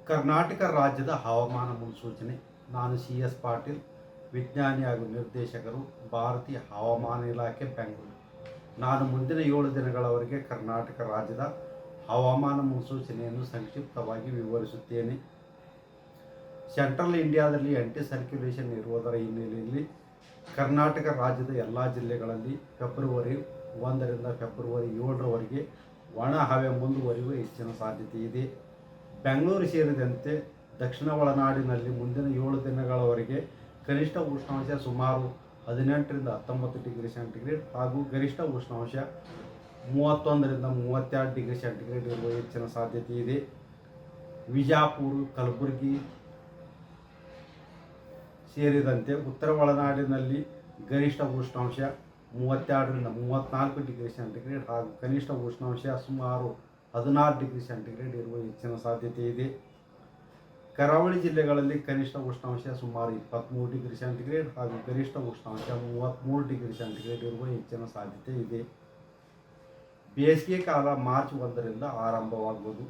ಕರ್ನಾಟಕ ರಾಜ್ಯದ ಹವಾಮಾನ ಮುನ್ಸೂಚನೆ. ನಾನು CS ಪಾಟೀಲ್, ವಿಜ್ಞಾನಿ ಹಾಗೂ ನಿರ್ದೇಶಕರು, ಭಾರತೀಯ ಹವಾಮಾನ ಇಲಾಖೆ, ಬೆಂಗಳೂರು. ನಾನು ಮುಂದಿನ 7 ದಿನಗಳವರೆಗೆ ಕರ್ನಾಟಕ ರಾಜ್ಯದ ಹವಾಮಾನ ಮುನ್ಸೂಚನೆಯನ್ನು ಸಂಕ್ಷಿಪ್ತವಾಗಿ ವಿವರಿಸುತ್ತೇನೆ. ಸೆಂಟ್ರಲ್ ಇಂಡಿಯಾದಲ್ಲಿ ಆಂಟಿ ಸರ್ಕ್ಯುಲೇಷನ್ ಇರುವುದರ ಹಿನ್ನೆಲೆಯಲ್ಲಿ ಕರ್ನಾಟಕ ರಾಜ್ಯದ ಎಲ್ಲ ಜಿಲ್ಲೆಗಳಲ್ಲಿ ಫೆಬ್ರವರಿ 1ರಿಂದ ಫೆಬ್ರವರಿ 7ರವರೆಗೆ ಒಣ ಹವೆ ಮುಂದುವರಿಯುವ ಹೆಚ್ಚಿನ ಸಾಧ್ಯತೆ ಇದೆ. ಬೆಂಗಳೂರು ಸೇರಿದಂತೆ ದಕ್ಷಿಣ ಒಳನಾಡಿನಲ್ಲಿ ಮುಂದಿನ 7 ದಿನಗಳವರೆಗೆ ಕನಿಷ್ಠ ಉಷ್ಣಾಂಶ ಸುಮಾರು 18ರಿಂದ 19 ಡಿಗ್ರಿ ಸೆಂಟಿಗ್ರೇಡ್ ಹಾಗೂ ಗರಿಷ್ಠ ಉಷ್ಣಾಂಶ 31ರಿಂದ 32 ಡಿಗ್ರಿ ಸೆಂಟಿಗ್ರೇಡ್ ಇರುವ ಹೆಚ್ಚಿನ ಸಾಧ್ಯತೆ ಇದೆ. ವಿಜಾಪುರ, ಕಲಬುರಗಿ ಸೇರಿದಂತೆ ಉತ್ತರ ಒಳನಾಡಿನಲ್ಲಿ ಗರಿಷ್ಠ ಉಷ್ಣಾಂಶ 32ರಿಂದ 34 ಡಿಗ್ರಿ ಸೆಂಟಿಗ್ರೇಡ್ ಹಾಗೂ ಕನಿಷ್ಠ ಉಷ್ಣಾಂಶ ಸುಮಾರು 16 ಡಿಗ್ರಿ ಸೆಂಟಿಗ್ರೇಡ್ ಇರುವ ಹೆಚ್ಚಿನ ಸಾಧ್ಯತೆ ಇದೆ. ಕರಾವಳಿ ಜಿಲ್ಲೆಗಳಲ್ಲಿ ಕನಿಷ್ಠ ಉಷ್ಣಾಂಶ ಸುಮಾರು 23 ಡಿಗ್ರಿ ಸೆಂಟಿಗ್ರೇಡ್ ಹಾಗೂ ಗರಿಷ್ಠ ಉಷ್ಣಾಂಶ 33 ಡಿಗ್ರಿ ಸೆಂಟಿಗ್ರೇಡ್ ಇರುವ ಹೆಚ್ಚಿನ ಸಾಧ್ಯತೆ ಇದೆ. ಬೇಸಿಗೆ ಕಾಲ ಮಾರ್ಚ್ 1ರಿಂದ ಆರಂಭವಾಗುವುದು.